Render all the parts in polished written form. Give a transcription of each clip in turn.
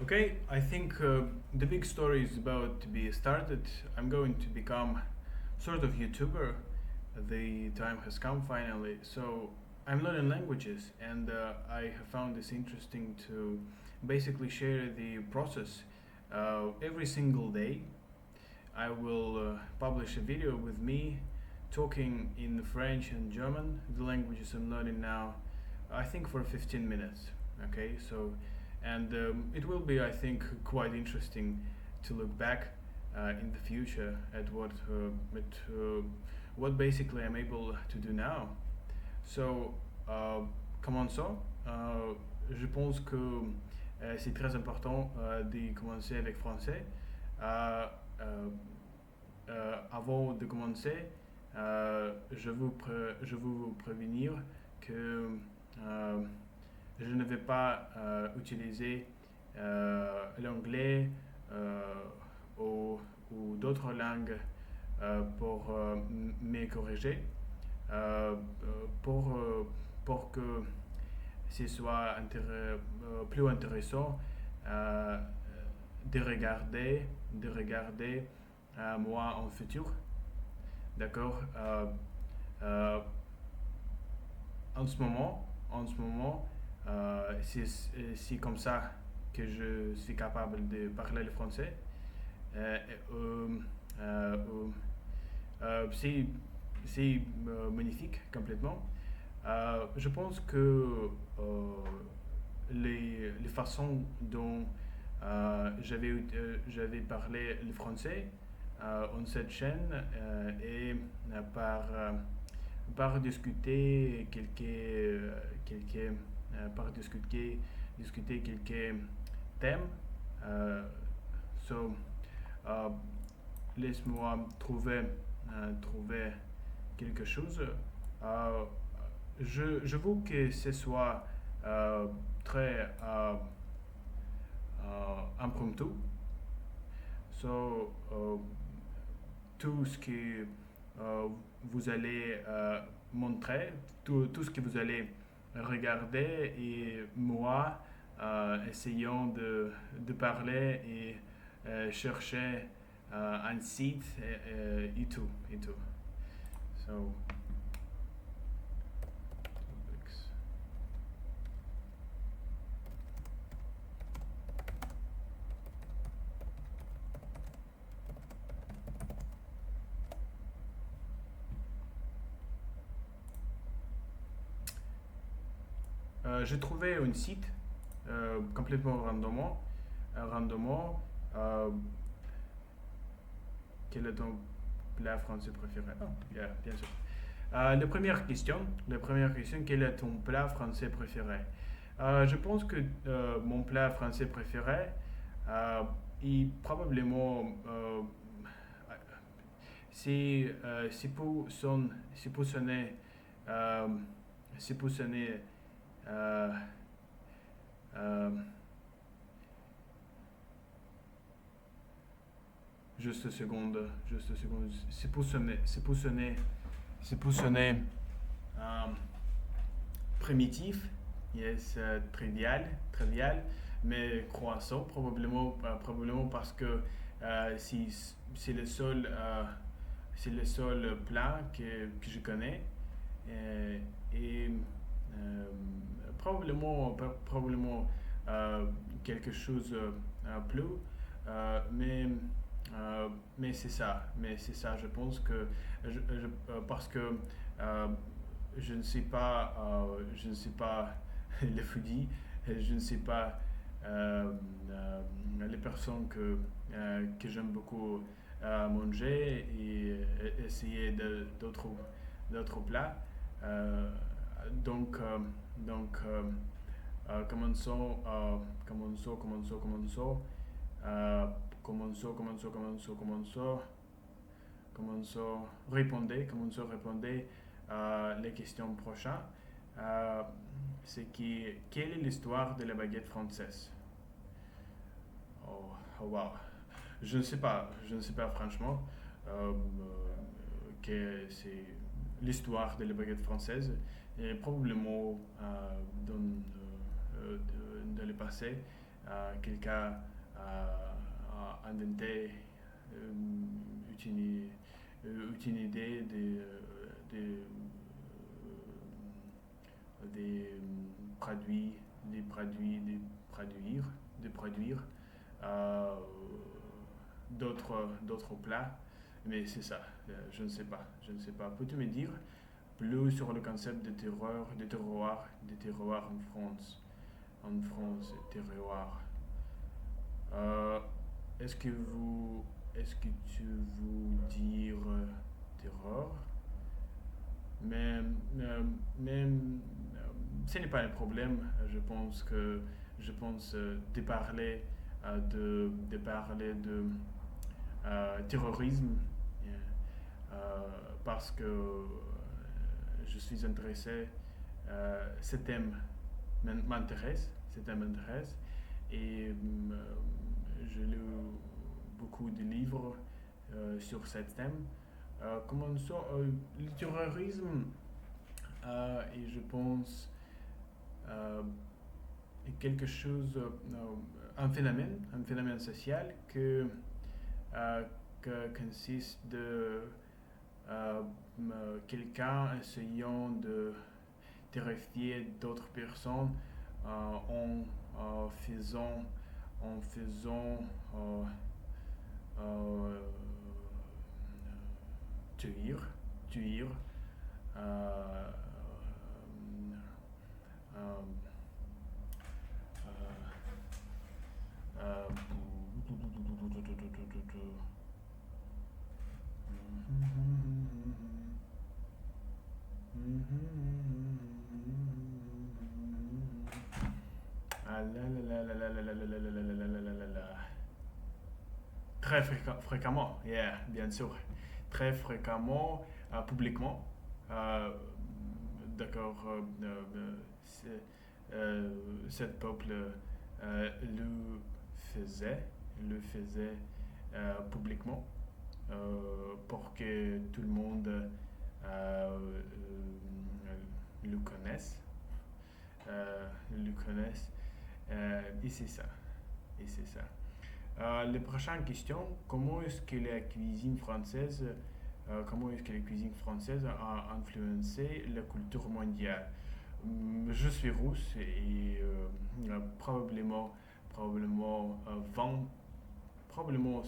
Okay, I think the big story is about to be started. I'm going to become sort of YouTuber. The time has come finally. So I'm learning languages, and I have found this interesting to basically share the process. Every single day, I will publish a video with me talking in French and German, the languages I'm learning now, I think for 15 minutes. Okay, so and it will be, I think, quite interesting to look back in the future at what basically I'm able to do now. So, commençons. Je pense que c'est très important de commencer avec français. Euh, euh, Avant de commencer, je veux vous prévenir que euh, je ne vais pas utiliser l'anglais euh, ou, ou d'autres langues pour me corriger, euh, pour, euh, pour que ce soit plus intéressant euh, de regarder moi en futur. D'accord. Euh, en ce moment, c'est comme ça que je suis capable de parler le français. Euh, euh, euh, euh, c'est magnifique complètement. Je pense que les façons dont j'avais parlé le français en cette chaîne et par, par discuter discuter quelques thèmes. Euh, so, euh, Laisse-moi trouver quelque chose. Euh, je veux que ce soit très impromptu. So, tout ce que euh, vous allez montrer, tout ce que vous allez regarder et moi essayons de parler et chercher un site et tout, et tout. So, topics. J'ai trouvé un site complètement randomement. Euh, Quel est ton plat français préféré? Oh, bien sûr. La première question, quel est ton plat français préféré? Je pense que mon plat français préféré euh, est probablement c'est pour sonner euh, c'est pour sonner euh, euh, juste une seconde, c'est pour sonner euh, primitif, yes, trivial, mais croissant probablement parce que si, c'est le seul plat que je connais et, et euh, probablement euh, quelque chose plus, mais mais c'est ça, je pense que parce que euh, je ne sais pas les foodies, je ne sais pas les personnes que j'aime beaucoup manger et essayer d'autres plats. Euh, donc, euh, donc, commençons. Euh, commençons. Répondez les questions prochaines. Euh, quelle est l'histoire de la baguette française? Oh, oh, wow. Je ne sais pas franchement que c'est l'histoire de la baguette française et probablement dans le passé. quelqu'un a inventé une, une idée des produits, de produire euh, d'autres plats. Mais c'est ça, je ne sais pas, je ne sais pas. Peux-tu me dire plus sur le concept de terroir en France, terroir. Euh, est-ce que vous, est-ce que tu veux dire terreur? Mais, mais ce n'est pas un problème. Je pense de parler de terrorisme parce que je suis intéressé. Ce thème ce thème m'intéresse et je lis beaucoup de livres sur ce thème. Commençons le terrorisme et je pense est quelque chose, un phénomène social que consiste de quelqu'un essayant de terrifier d'autres personnes faisant en faisant euh, tuer tuer euh, euh, euh, ah là là là là là là là là là là là là là là là. Très fréquemment, yeah, bien sûr. Très fréquemment, publiquement. Euh, d'accord, cette peuple le faisait, publiquement pour que tout le monde le connaisse. Le connaisse. Et c'est ça. Et c'est ça. La prochaine question, comment est-ce que la cuisine française a influencé la culture mondiale? Je suis russe et probablement 20, probablement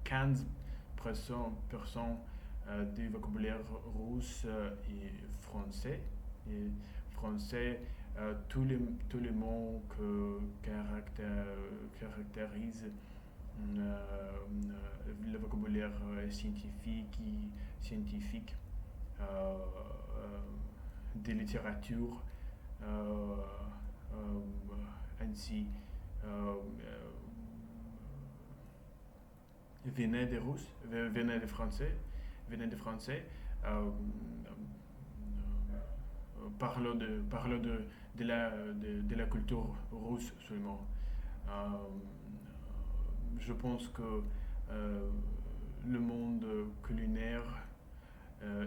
15% du vocabulaire russe est français. Et français, tous les mots que caractérisent le vocabulaire scientifique euh, de littérature euh, ainsi euh, venaient des Russes, venaient des Français. Euh, de la culture russe seulement. Euh, je pense que euh, le monde culinaire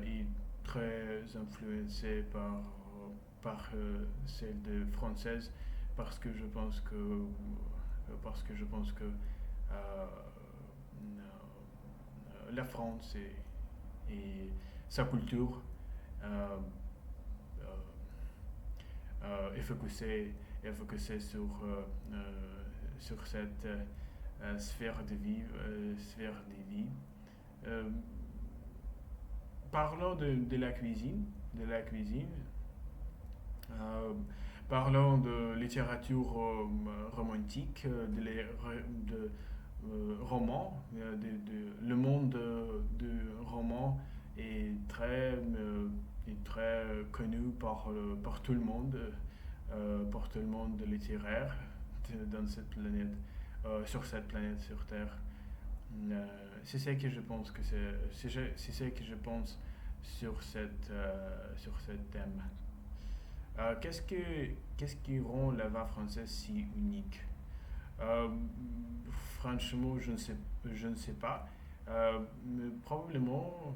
est très influencé par celle de française parce que je pense que la France et sa culture euh, est focusé sur cette sphère de vie. Euh, Parlons de la cuisine, euh, parlons de littérature romantique, romans, le monde de romans est très connu par tout le monde, par tout le monde littéraire dans cette planète, sur cette planète, sur Terre. C'est ce que je pense que c'est ce que je pense sur cette thème. Qu'est-ce qui rend la voix française si unique? Euh, Franchement, je ne sais pas. Mais probablement,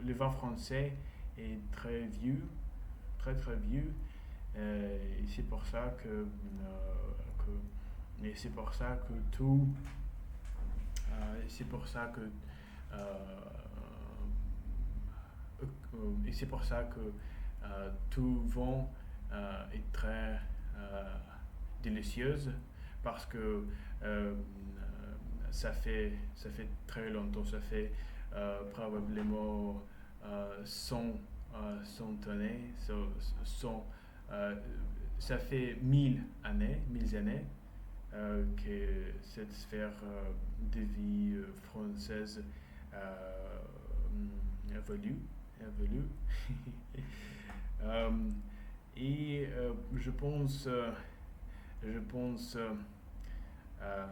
le vin français est très vieux, très très vieux. Et c'est pour ça et c'est pour ça que tout, c'est pour ça que, et c'est pour ça que tout vin est très délicieuse parce que ça fait très longtemps, ça fait probablement 100, 100 années, euh, ça fait 1000 années que cette sphère de vie française euh, évolue. évolue. Euh, et je pense euh, euh,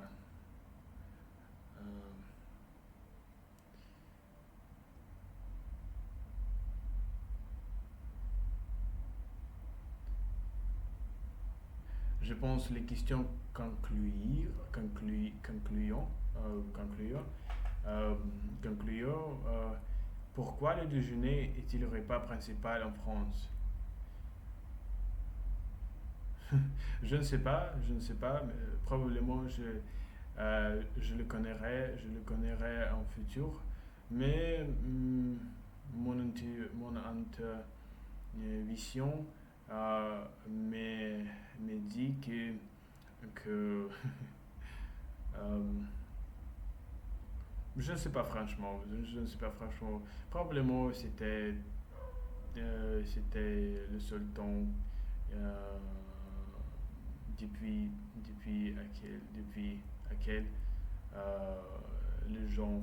je pense les questions concluant, euh, concluant, pourquoi le déjeuner est-il le repas principal en France? Je ne sais pas, mais probablement je le connaîrai en futur, mais mon intuition me dit que euh, je ne sais pas franchement, probablement c'était le seul temps euh, depuis laquelle euh, les gens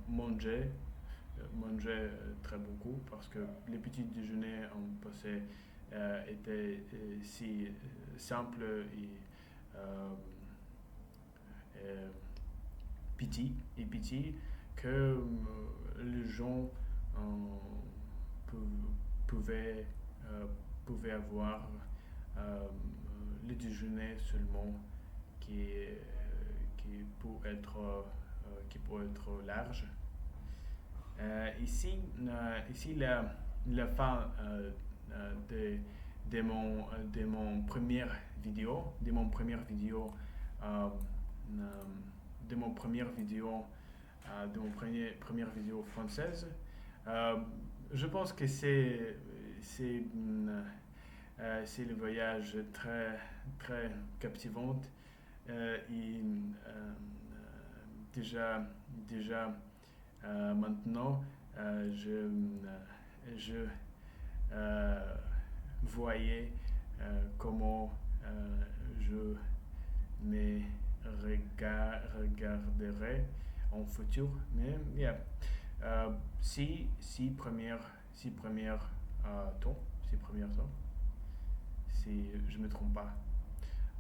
mangeaient très beaucoup parce que les petits déjeuners en passé étaient si simples euh, euh, petits que les gens euh, pou- pouvaient, euh, pouvaient avoir euh, le déjeuner seulement qui peut être large. Ici la fin de mon euh, euh, de mon première vidéo française. Euh, je pense que c'est le voyage très très captivant et déjà maintenant je euh, voyais comment je me regarderai en futur. Mais yeah, si première temps, si je me trompe pas.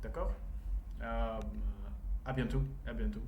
D'accord? À bientôt. À bientôt.